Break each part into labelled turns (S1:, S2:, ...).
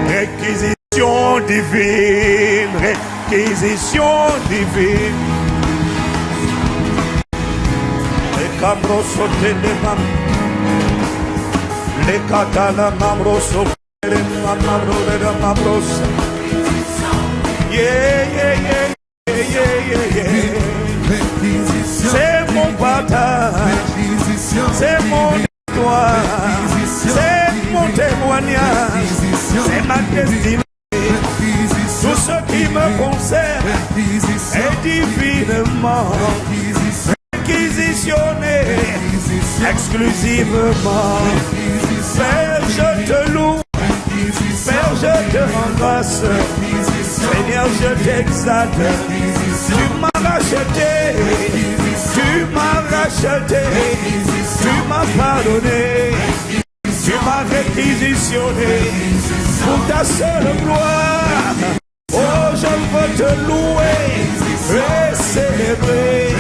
S1: Réquisition divine, réquisition divine. Les cabros sautent les mains, les catalans mambros sautent les mambros. Yeah, yeah, yeah, yeah, yeah, yeah. C'est mon bataille, c'est mon histoire, c'est mon témoignage, c'est ma destinée. Tout ce qui me concerne est divinement réquisitionné, exclusivement. Père, je te loue, Père, je te rends grâce, Seigneur, je t'exalte. Tu m'as racheté, tu m'as racheté, tu m'as pardonné, tu m'as réquisitionné pour ta seule gloire. Oh, je veux te louer et célébrer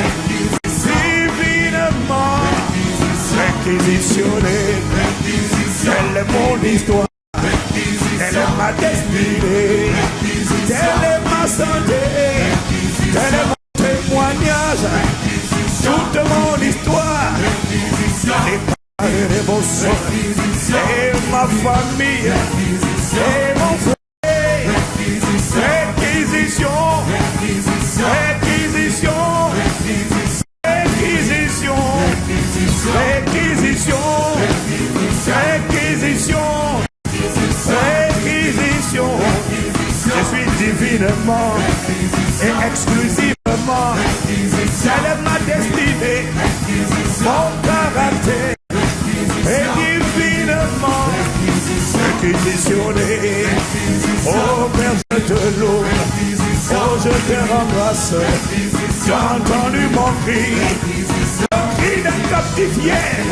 S1: divinement réquisitionné. Telle est mon histoire, telle est ma destinée, telle est ma santé, telle est mon témoignage, toute mon histoire, les mon sang, et ma famille, et mon frère. Réquisition, réquisition, réquisition, réquisition, réquisition, réquisition. Je suis divinement et exclusivement. Telle est ma destinée, mon caractère est divinement réquisitionné. Oh Père, je te loue, oh je te rends grâce. Tu as entendu mon cri, le cri d'un captif hier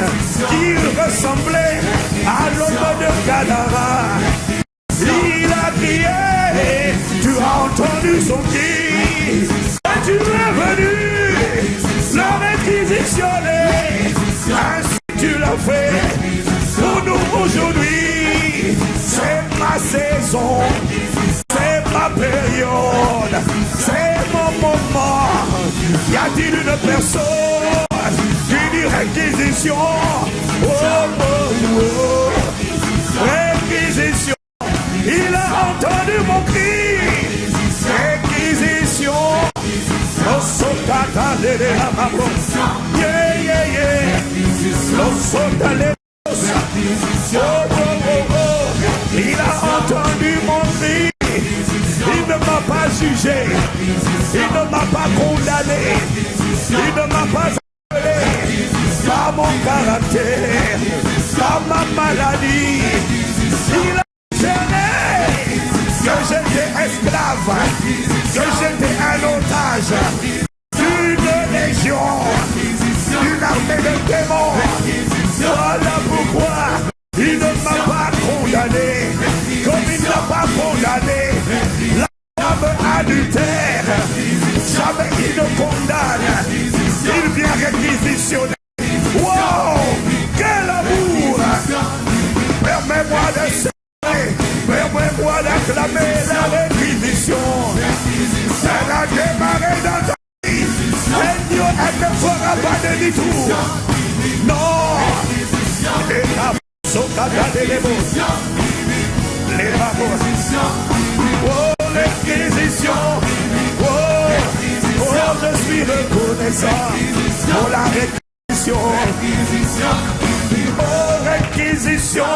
S1: qui ressemblait à l'homme de Gadara. Il a crié, tu as entendu son cri, et tu es venu le réquisitionner. Ainsi tu l'as fait pour nous aujourd'hui. C'est ma saison, c'est ma période, c'est mon moment. Y a-t-il une personne qui dit réquisition? Oh, oh, oh. Réquisition. Il a entendu mon cri. Réquisition. Yeah, yeah, yeah. Oh, oh, oh, oh. Il a entendu mon cri. Il ne m'a pas jugé. Il ne m'a pas condamné. Il ne m'a pas appelé par mon caractère, par ma maladie. Il a discerné que j'étais esclave, que j'étais un otage d'une légion, d'une armée de démons. Voilà pourquoi il ne m'a pas condamné, comme il n'a pas condamné la femme adultère. Jamais il ne condamne, il vient réquisitionner. Wow, quel amour! Permets-moi de célébrer, permets-moi d'acclamer la réquisition. Elle a démarré dans ta vie, Seigneur, elle ne fera pas de détour. Non! Les oh, réquisition. Oh, oh, je suis reconnaissant pour la réquisition. Oh, réquisition.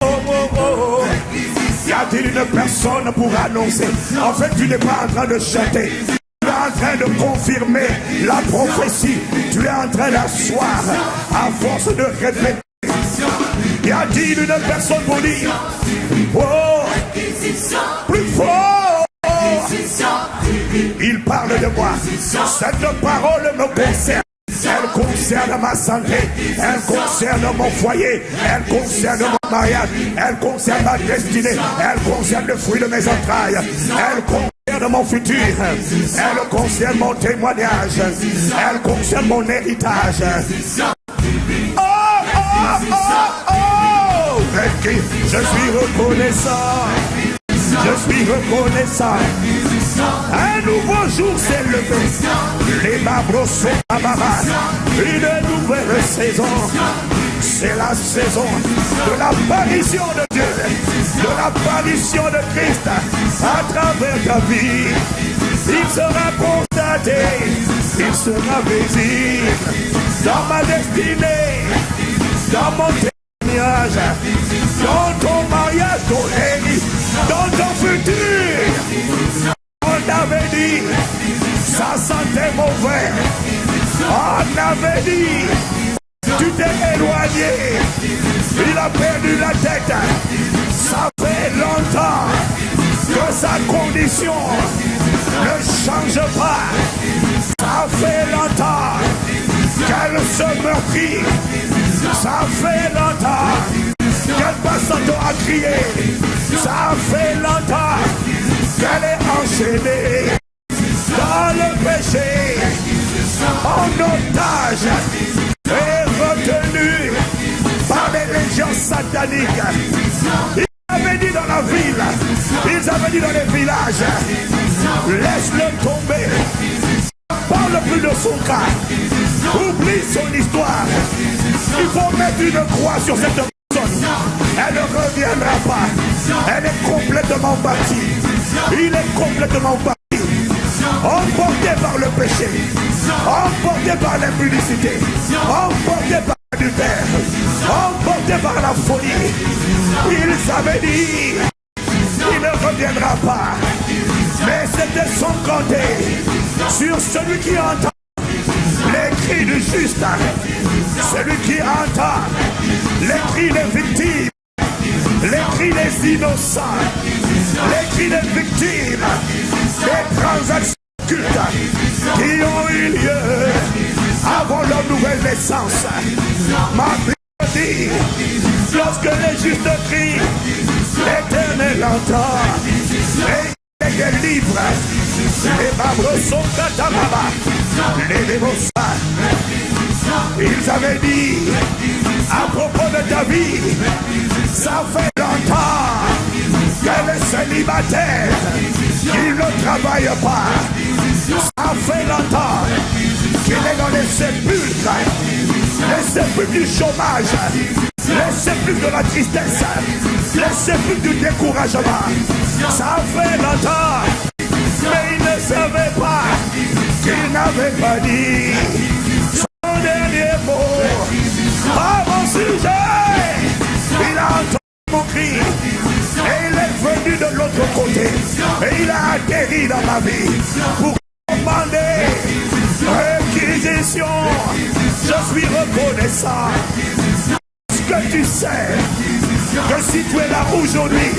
S1: Oh, oh, oh, oh. Y a-t-il une personne pour annoncer? En fait, tu n'es pas en train de chanter. Tu es en train de confirmer la prophétie. Tu es en train d'asseoir à force de répéter. Y a-t-il une personne pour dire? Oh, plus fort. Il parle de moi. Cette parole me concerne. Elle concerne ma santé, elle concerne mon foyer, elle concerne mon mariage, elle concerne ma destinée, elle concerne le fruit de mes entrailles, elle concerne mon futur, elle concerne mon témoignage, elle concerne mon héritage. Oh, oh, oh, oh. Je suis reconnaissant. Je suis reconnaissant. Un nouveau jour s'est levé. Les marbres sont à Baba. Une nouvelle saison. C'est la saison de l'apparition de Dieu, de l'apparition de Christ à travers ta vie. Il sera constaté, il sera visible dans ma destinée, dans mon témoignage, dans ton mariage, dans ton futur. On avait dit, ça sentait mauvais. On avait dit, tu t'es éloigné, il a perdu la tête. Ça fait longtemps que sa condition ne change pas. Ça fait longtemps qu'elle se meurtrit. Ça fait longtemps qu'elle passe son temps à crier. Ça fait longtemps qu'elle est enchaînée dans le péché, en otage et retenue par les légions sataniques. Ils avaient dit dans la ville, ils avaient dit dans les villages, laisse-le tomber. Parle plus de son cas. Oublie son histoire. Il faut mettre une croix sur cette personne. Elle ne reviendra pas. Elle est complètement bâtie. Il est complètement bâti. Emporté par le péché. Emporté par l'impudicité. Emporté par l'adultère. Emporté par la folie. Il savait dit, il ne reviendra pas. Mais c'était son compté sur celui qui entend les cris du juste, celui qui entend les cris des victimes, les cris des innocents, les cris des victimes, des transactions occultes qui ont eu lieu avant leur nouvelle naissance. Ma Bible dit, lorsque les justes crient, l'Éternel entend et il livre. Les marbres sont katamaba, les dévosa. Ils avaient dit à propos de ta vie, ça fait longtemps qu'elle est célibataire, qu'il ne travaille pas. Ça fait longtemps qu'il est dans les sépulcres du chômage, les sépulcres de la tristesse, les sépulcres du découragement. Ça fait longtemps, mais il ne savait pas qu'il n'avait pas dit son dernier mot. À mon sujet, il a entendu mon cri et il est venu de l'autre côté et il a atterri dans ma vie pour commander réquisition. Je suis reconnaissant parce que tu sais que si tu es là aujourd'hui,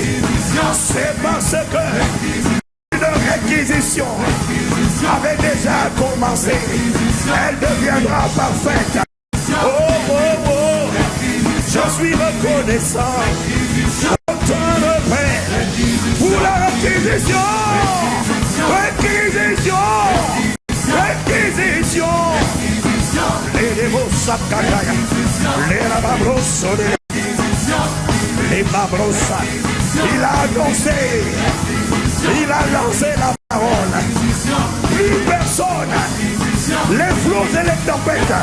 S1: c'est parce que une réquisition avait déjà commencé. Elle deviendra parfaite. Oh, oh, oh, je suis reconnaissant au temps de paix pour la réquisition. Réquisition. Réquisition. Les dévots sakataya. Les rababros. Les babrosa. Il a annoncé. Il a lancé la parole. Plus personne. Les flots et les tempêtes,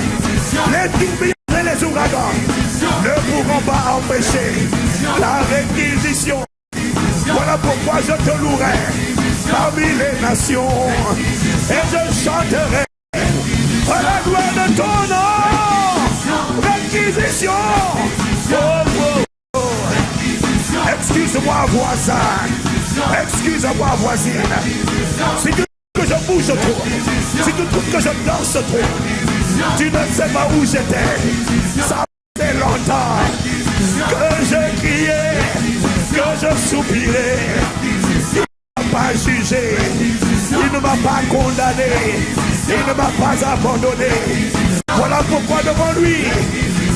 S1: les tourbillons et les ouragans ne pourront pas empêcher la réquisition. Voilà pourquoi je te louerai parmi les nations et je chanterai à la gloire de ton nom. Réquisition. Oh, oh, oh. Excuse-moi voisin. Excuse-moi voisine. Si tu que je bouge trop, si tu trouves que je danse trop, tu ne sais pas où j'étais. Ça fait longtemps que je criais, que je soupirais. Il ne m'a pas jugé, il ne m'a pas condamné, il ne m'a pas abandonné. Voilà pourquoi devant lui,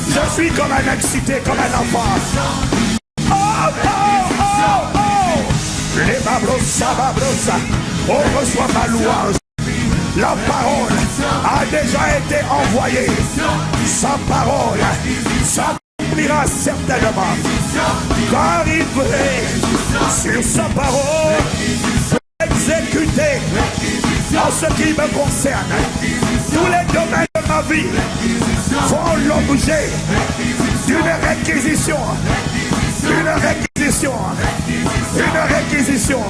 S1: je suis comme un excité, comme un enfant. Oh, oh, oh, oh. Les babrosa, on reçoit ma louange. La parole a déjà été envoyée. Sa parole s'accomplit l'accomplira certainement. Car il veut sur sa parole exécuter en ce qui me concerne. Tous les domaines de ma vie font l'objet d'une réquisition. Une réquisition. Une réquisition.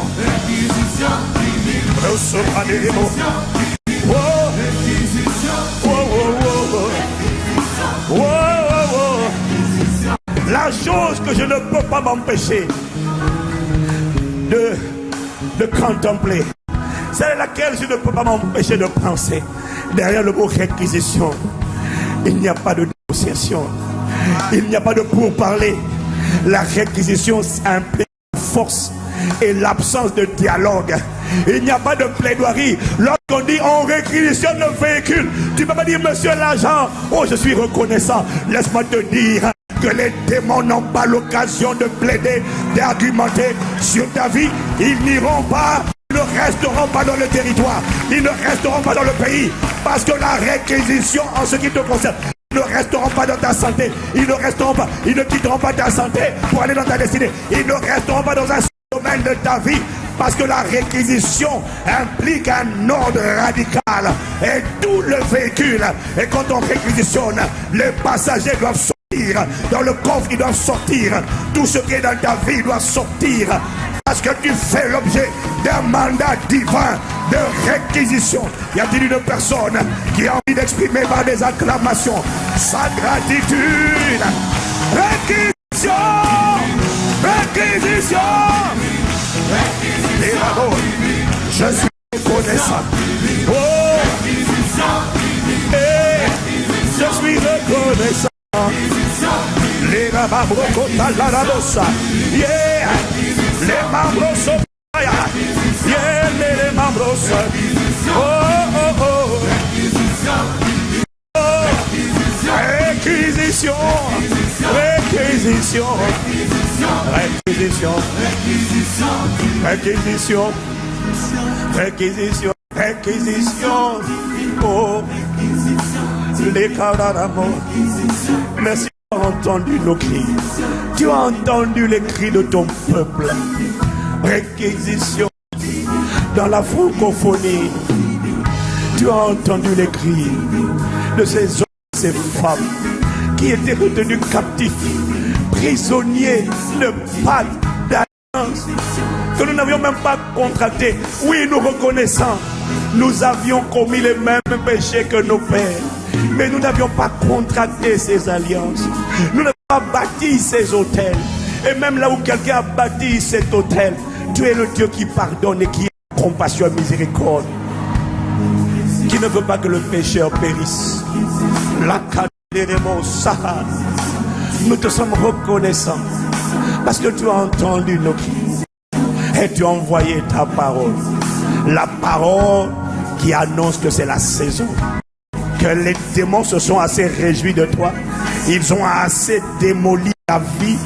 S1: Oh, oh, oh, oh, oh. La chose que je ne peux pas m'empêcher de contempler, c'est laquelle je ne peux pas m'empêcher de penser. Derrière le mot réquisition, il n'y a pas de négociation, il n'y a pas de pourparler. La réquisition implique la force et l'absence de dialogue. Il n'y a pas de plaidoirie. Lorsqu'on dit on réquisitionne le véhicule, tu ne peux pas dire monsieur l'agent, oh je suis reconnaissant. Laisse-moi te dire que les démons n'ont pas l'occasion de plaider, d'argumenter sur ta vie. Ils n'iront pas, ils ne resteront pas dans le territoire, ils ne resteront pas dans le pays, parce que la réquisition en ce qui te concerne, ils ne resteront pas dans ta santé, ils ne resteront pas, ils ne quitteront pas ta santé pour aller dans ta destinée, ils ne resteront pas dans un domaine de ta vie, parce que la réquisition implique un ordre radical et tout le véhicule. Et quand on réquisitionne, les passagers doivent sortir, dans le coffre ils doivent sortir, tout ce qui est dans ta vie doit sortir, parce que tu fais l'objet d'un mandat divin de réquisition. Y a-t-il une personne qui a envie d'exprimer par des acclamations sa gratitude? Réquisition, réquisition. Et là, je suis reconnaissant. Oh, et je suis reconnaissant. Les membres contre la rabosa. Yeah, les membres sont yeah, les membres sont. Oh, oh, oh. Réquisition, réquisition, réquisition, réquisition, réquisition, réquisition. Oh, les camarades, merci d'avoir entendu nos cris. Tu as entendu les cris de ton peuple. Réquisition dans la francophonie. Tu as entendu les cris de ces hommes, ces femmes qui étaient retenus captifs, prisonniers de pacte d'alliance que nous n'avions même pas contracté. Oui, nous reconnaissons, nous avions commis les mêmes péchés que nos pères, mais nous n'avions pas contracté ces alliances. Nous n'avions pas bâti ces hôtels. Et même là où quelqu'un a bâti cet hôtel, tu es le Dieu qui pardonne et qui a compassion et miséricorde, qui ne veut pas que le pécheur périsse. La nous te sommes reconnaissants parce que tu as entendu nos cris et tu as envoyé ta parole. La parole qui annonce que c'est la saison, que les démons se sont assez réjouis de toi. Ils ont assez démoli ta vie.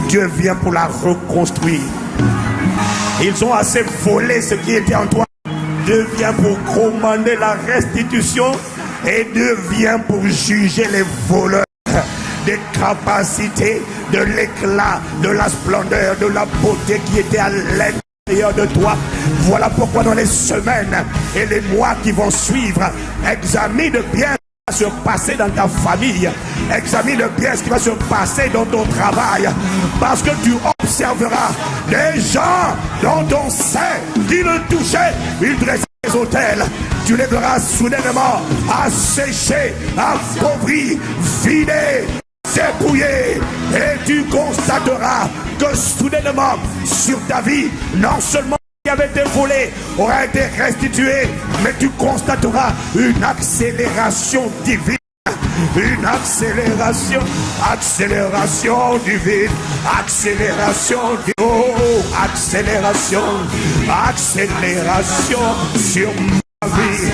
S1: Dieu vient pour la reconstruire. Ils ont assez volé ce qui était en toi. Dieu vient pour commander la restitution. Et Dieu vient pour juger les voleurs des capacités, de l'éclat, de la splendeur, de la beauté qui était à l'intérieur de toi. Voilà pourquoi dans les semaines et les mois qui vont suivre, examine bien ce qui va se passer dans ta famille. Examine bien ce qui va se passer dans ton travail. Parce que tu observeras des gens dont on sait qu'ils touchaient, ils dressaient les hôtels. Tu les verras soudainement asséchés, appauvris, vidés, dépouillés. Et tu constateras que soudainement sur ta vie, non seulement ce qui avait été volé aura été restitué, mais tu constateras une accélération divine. Une accélération, accélération divine, accélération accélération, accélération sur ma vie,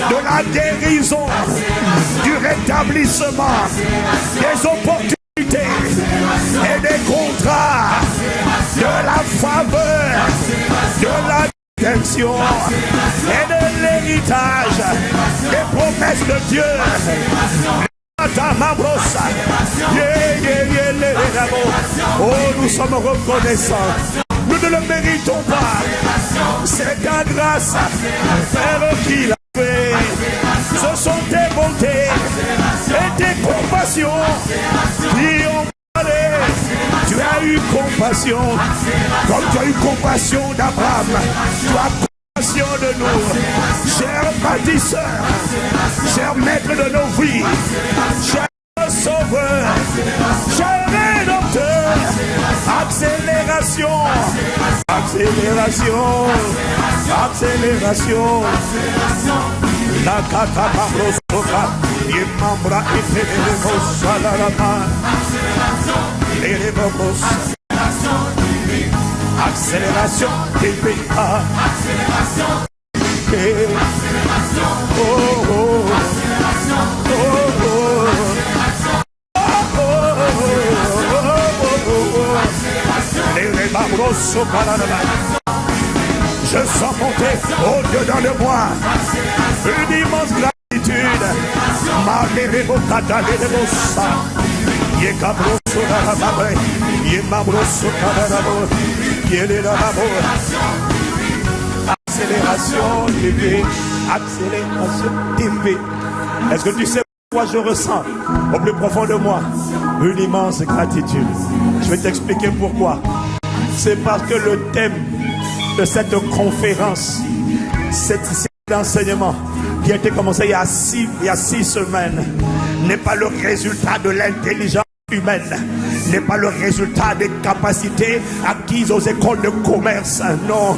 S1: de la guérison, du rétablissement, des opportunités et des contrats, de la faveur, de la protection et de l'héritage, des promesses de Dieu. Oh, nous sommes reconnaissants. Nous ne le méritons pas. C'est ta grâce, Père, qui l'a fait. Ce sont tes bontés et tes compassions qui ont parlé. Tu as eu compassion, comme tu as eu compassion d'Abraham. Tu as compassion de nous, chers bâtisseurs, chers maîtres de nos vies, chers sauveurs, chers rédempteurs. Accélération, accélération, accélération. La kata babrosoka, yemambra ipelevos salarama, elevos. Accélération, TPA. Oh, oh, oh, oh. Je sens monter au-dedans de moi une immense gratitude. Accélération TV, accélération TV. Est-ce que tu sais pourquoi je ressens au plus profond de moi une immense gratitude? Je vais t'expliquer pourquoi. C'est parce que le thème de cette conférence, cet enseignement qui a été commencé il y a six semaines, n'est pas le résultat de l'intelligence humaine, n'est pas le résultat des capacités acquises aux écoles de commerce. Non,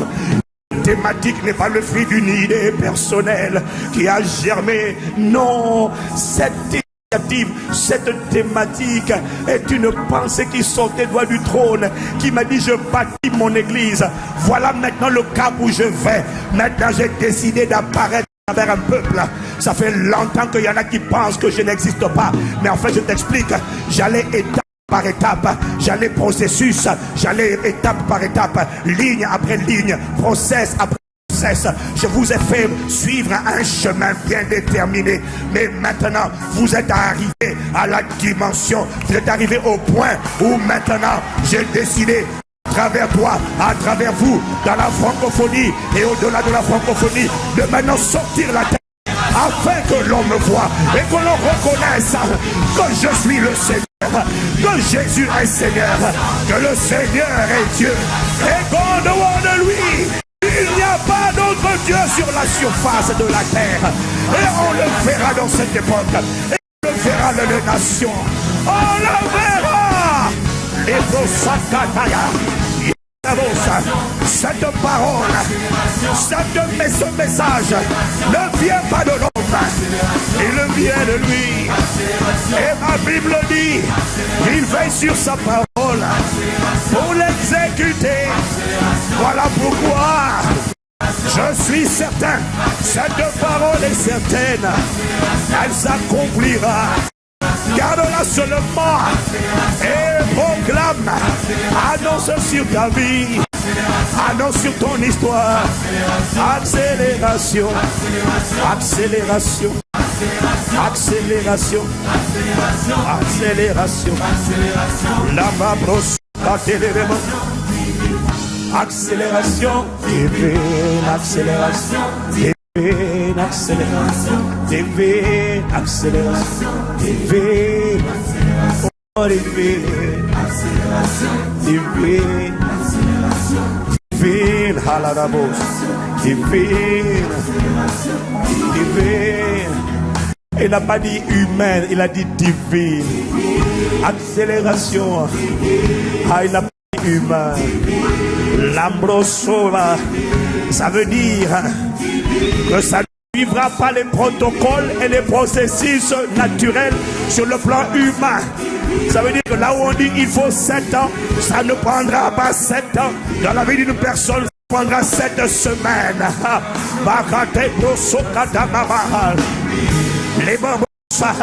S1: la thématique n'est pas le fruit d'une idée personnelle qui a germé. Non, cette thématique est une pensée qui sortait doigt du trône, qui m'a dit: je bâtis mon église, voilà maintenant le cap où je vais. Maintenant j'ai décidé d'apparaître vers un peuple. Ça fait longtemps qu'il y en a qui pensent que je n'existe pas, mais en fait je t'explique, j'allais étape par étape, j'allais processus, j'allais étape par étape, ligne après ligne, process après. Je vous ai fait suivre un chemin bien déterminé, mais maintenant vous êtes arrivé à la dimension, vous êtes arrivé au point où maintenant j'ai décidé, à travers toi, à travers vous, dans la francophonie et au-delà de la francophonie, de maintenant sortir la terre afin que l'on me voie et que l'on reconnaisse que je suis le Seigneur, que Jésus est Seigneur, que le Seigneur est Dieu et qu'en dehors de lui il n'y a pas d'autre Dieu sur la surface de la terre. Et on le verra dans cette époque. Et on le verra dans les nations. On le verra. Et pour cette parole, ce message ne vient pas de l'homme, il vient de lui. Et ma Bible dit qu'il veille sur sa parole pour l'exécuter. Voilà pourquoi je suis certain, cette parole est certaine, elle s'accomplira. Garde-la seulement et proclame, annonce sur ta vie, annonce sur ton histoire. Accélération, accélération, accélération, accélération. La mabrosse, accélération, divine accélération, divine accélération, divine accélération, divine, oh divine accélération, divine accélération, divine halarabos, divine, divine. Il n'a pas dit humaine, il a dit divine. Accélération. Ah, il n'a pas dit humain. L'ambrosola, ça veut dire que ça ne suivra pas les protocoles et les processus naturels sur le plan humain. Ça veut dire que là où on dit il faut 7 ans, ça ne prendra pas 7 ans. Dans la vie d'une personne, ça prendra 7 semaines. Les bambous, ça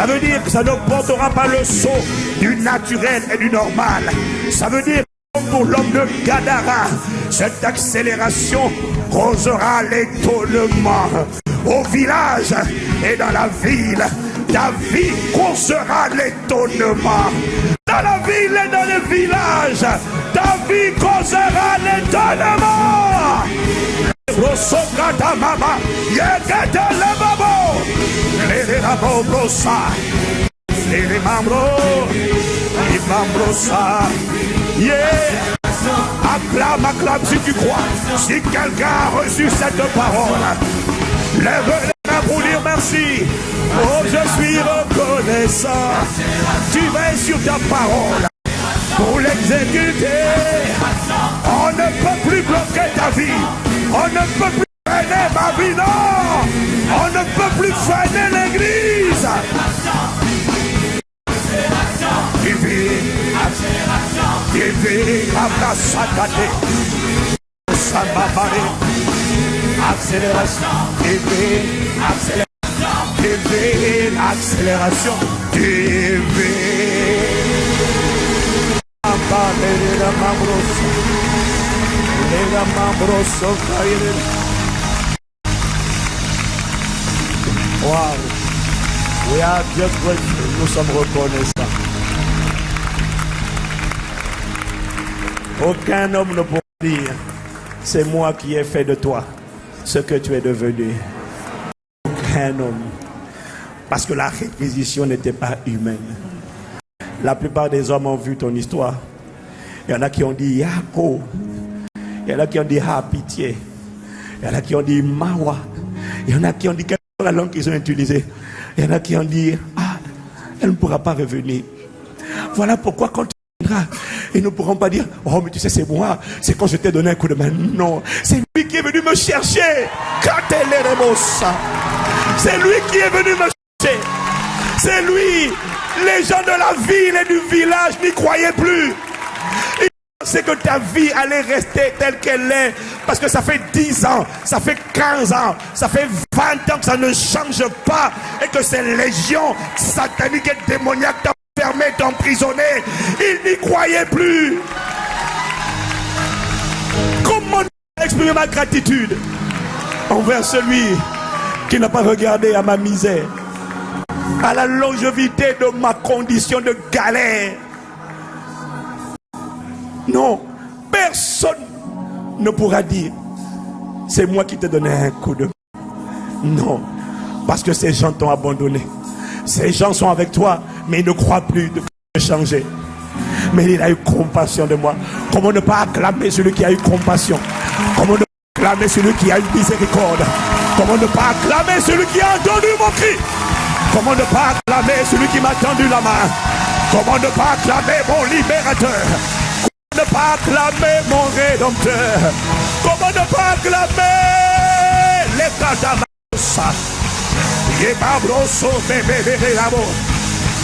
S1: veut dire que ça ne portera pas le saut du naturel et du normal. Ça veut dire que pour l'homme de Gadara, cette accélération causera l'étonnement au village et dans la ville. ta vie causera l'étonnement. Dans la ville et dans le village, ta vie causera l'étonnement. Rosokata mama, yekete le babo, les rabobrosa, les membrosa, yeah. Acclame, acclame si tu crois. Si quelqu'un a reçu cette parole, lève les mains pour dire merci. Oh, je suis reconnaissant. Tu veilles sur ta parole pour l'exécuter. On ne peut plus bloquer ta vie. On ne peut plus freiner ma vie, non. On ne peut plus freiner l'église. Divine, abrasacate, samabare, accélération, divine, accélération, divine. Wow, we are just grateful. Nous sommes reconnaissants. Aucun homme ne pourra dire, c'est moi qui ai fait de toi ce que tu es devenu. Aucun homme. Parce que la réquisition n'était pas humaine. La plupart des hommes ont vu ton histoire. Il y en a qui ont dit Yako. Il y en a qui ont dit Ha pitié. Il y en a qui ont dit Mawa. Il y en a qui ont dit quelle est la langue qu'ils ont utilisée. Il y en a qui ont dit Ah, elle ne pourra pas revenir. Voilà pourquoi quand tu viendras, ils ne pourront pas dire oh mais tu sais c'est moi, c'est quand je t'ai donné un coup de main. Non, c'est lui qui est venu me chercher. C'est lui qui est venu me chercher. C'est lui. Les gens de la ville et du village n'y croyaient plus. Ils pensaient que ta vie allait rester telle qu'elle est. Parce que ça fait 10 ans, ça fait 15 ans, ça fait 20 ans que ça ne change pas. Et que ces légions sataniques et démoniaques t'ont fermé, t'ont emprisonné. Ils n'y croyaient plus. Comment exprimer ma gratitude envers celui qui n'a pas regardé à ma misère, à la longévité de ma condition de galère. Non, personne ne pourra dire c'est moi qui t'ai donné un coup de main. Non, parce que ces gens t'ont abandonné. Ces gens sont avec toi, mais ils ne croient plus de changer. Mais il a eu compassion de moi. Comment ne pas acclamer celui qui a eu compassion? Comment ne pas acclamer celui qui a eu miséricorde? Comment ne pas acclamer celui qui a entendu mon cri? Comment ne pas acclamer celui qui m'a tendu la main? Comment ne pas acclamer mon libérateur? Comment ne pas acclamer mon rédempteur? Comment ne pas acclamer les cadavres? Yebabroso bébé de l'amour.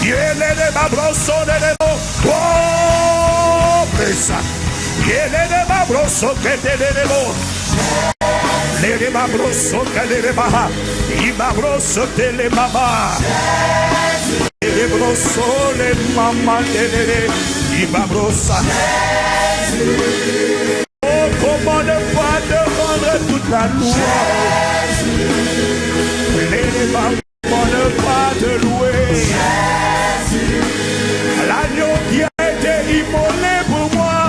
S1: Yele babroso de l'amour. Oh, presa. Yele babroso que te de l'amour. Les babroso que de baha. Ibabroso de les mama. Les broso les mama de les. Ibabrosa. Oh, comment ne pas te rendre toute la louange? Comment ne pas te louer? L'agneau qui a été immolé pour moi.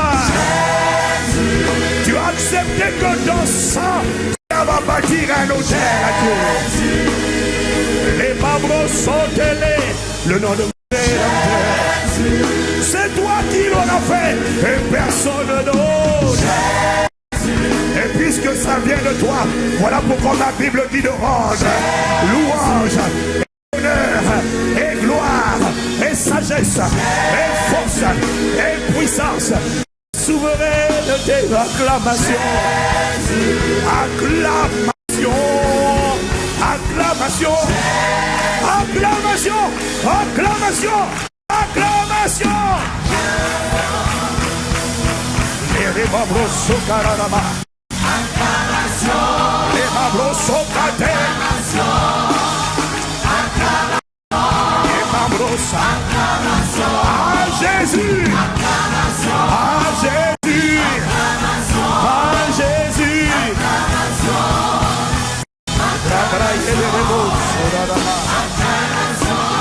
S1: Tu as accepté que ton sang, ça va bâtir un autel à Dieu. Les babros sont télés, le nom de mon Rédempteur. C'est toi qui l'auras fait et personne d'autre. Et puisque ça vient de toi, voilà pourquoi ma Bible dit de rendre louange, et honneur, et gloire, et sagesse, et force, et puissance, souveraineté, acclamation, acclamation, acclamation, acclamation, acclamation, acclamation. Les babroso cararama. Acclamation. Les babroso cate. Acclamation. Les babroso. Acclamation. À Jésus. Acclamation. À Jésus. Acclamation. À Jésus. Acclamation. Acclamation.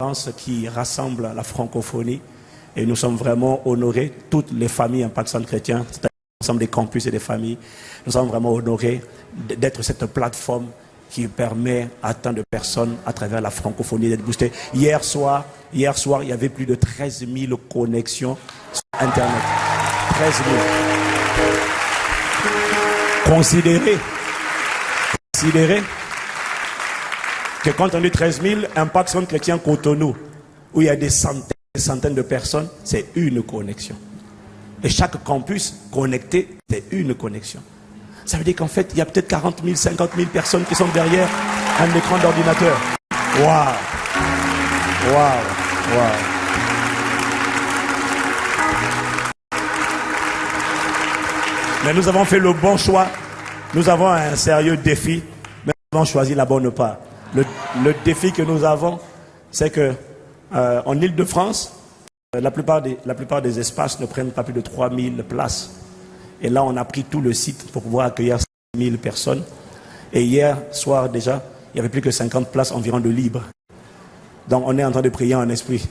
S1: qui rassemble la francophonie et nous sommes vraiment honorés, toutes les familles Impact Centre Chrétien, c'est-à-dire l'ensemble des campus et des familles, nous sommes vraiment honorés d'être cette plateforme qui permet à tant de personnes à travers la francophonie d'être boostées. Hier soir, il y avait plus de 13 000 connexions sur Internet. 13 000. Considérez que quand on dit 13 000, Impact Centre Chrétien Cotonou, où il y a des centaines de personnes, c'est une connexion. Et chaque campus connecté, c'est une connexion. Ça veut dire qu'en fait, il y a peut-être 40 000, 50 000 personnes qui sont derrière un écran d'ordinateur. Waouh! Waouh! Waouh! Mais nous avons fait le bon choix. Nous avons un sérieux défi, mais nous avons choisi la bonne part. Le défi que nous avons, c'est que en Île-de-France, la plupart des espaces ne prennent pas plus de 3000 places. Et là, on a pris tout le site pour pouvoir accueillir 5000 personnes. Et hier soir déjà, il n'y avait plus que 50 places environ de libres. Donc on est en train de prier en esprit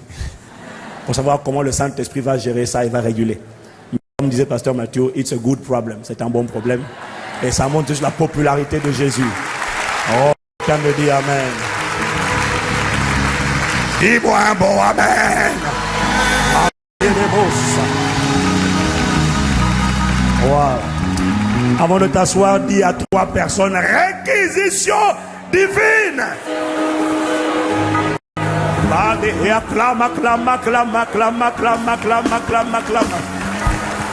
S1: pour savoir comment le Saint-Esprit va gérer ça et va réguler. Mais comme disait Pasteur Mathieu, it's a good problem. C'est un bon problème. Et ça montre juste la popularité de Jésus. Oh, quelqu'un me dit Amen. Dis-moi un bon Amen. Wow. Avant de t'asseoir, dis à 3 personnes, réquisition divine. Acclame, acclame, acclame, acclame, acclame, acclame, acclame, acclame.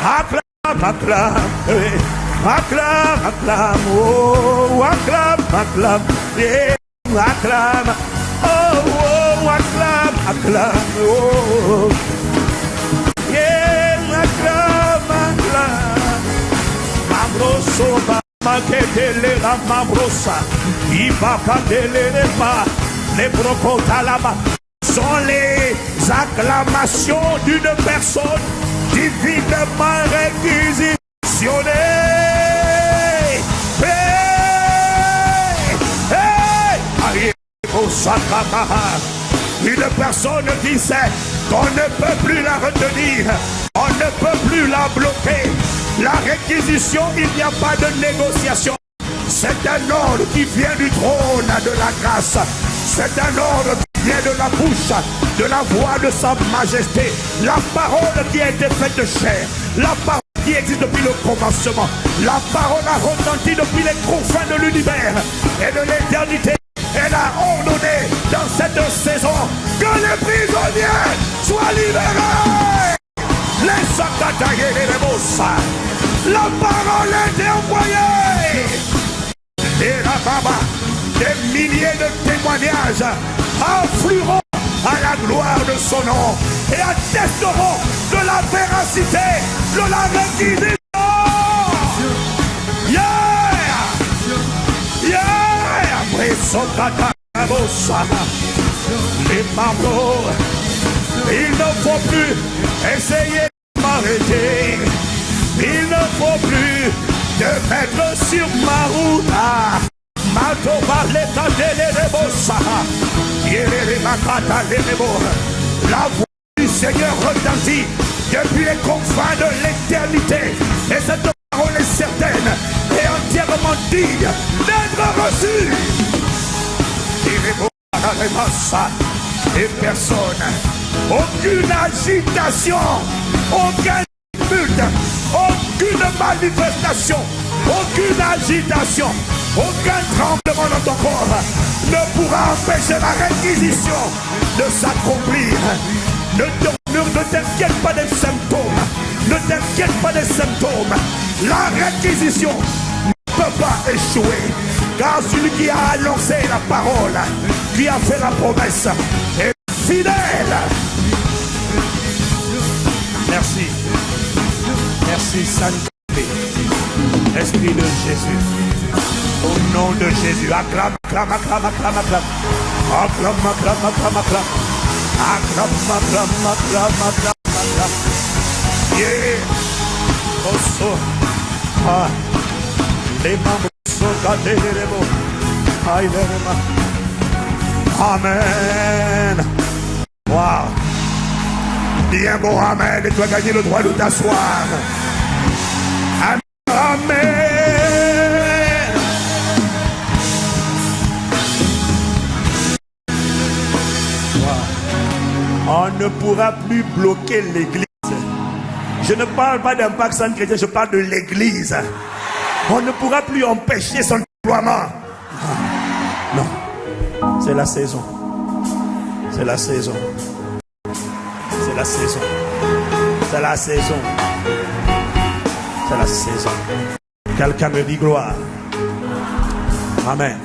S1: Acclame, acclame, acclame, acclame, oh, acclame, acclame, yeah, acclame, oh, acclame, acclame, oh, yeah, acclame, acclame. Mambroso, maketele la mambrosa, ibapa delelema, les brocotalaba sont les acclamations d'une personne divinement réquisitionnée. Une personne qui sait qu'on ne peut plus la retenir, on ne peut plus la bloquer. La réquisition, il n'y a pas de négociation. C'est un ordre qui vient du trône de la grâce. C'est un ordre qui vient de la bouche, de la voix de sa majesté. La parole qui a été faite de chair. La parole qui existe depuis le commencement. La parole a retenti depuis les confins de l'univers et de l'éternité. Elle a ordonné dans cette saison que les prisonniers soient libérés. Les sakataye les bossa. La parole est envoyée. Et la baba, des milliers de témoignages afflueront à la gloire de son nom et attesteront de la véracité de la réquisition. Yeah! Yeah! Les marmots, il ne faut plus essayer de m'arrêter. Il ne faut plus te mettre sur ma route. La voix du Seigneur retentit depuis les confins de l'éternité. Et cette parole est certaine et entièrement digne d'être reçue. Et personne, aucune agitation, aucun tumulte, aucune manifestation, aucune agitation, aucun tremblement dans ton corps ne pourra empêcher la réquisition de s'accomplir. Ne t'inquiète pas des symptômes. Ne t'inquiète pas des symptômes. La réquisition ne peut pas échouer. Car celui qui a annoncé la parole, qui a fait la promesse, est fidèle. Merci. Merci Saint-Esprit. Esprit de Jésus. Au nom de Jésus. Acclame, acclame, acclame, acclame, acclame. Acclame, acclame, acclame, acclame. Acclame, acclame, acclame, acclame, acclame. Yeah. Osso. Ah. Les membres sont gâtés les mots. Amen. Wow. Dis un bon amen et tu as gagné le droit de t'asseoir. Amen. Wow. On ne pourra plus bloquer l'église. Je ne parle pas d'Impact Centre Chrétien, je parle de l'église. On ne pourra plus empêcher son déploiement. Non. C'est la saison. C'est la saison. C'est la saison. C'est la saison. C'est la saison. Quelqu'un me dit gloire. Amen.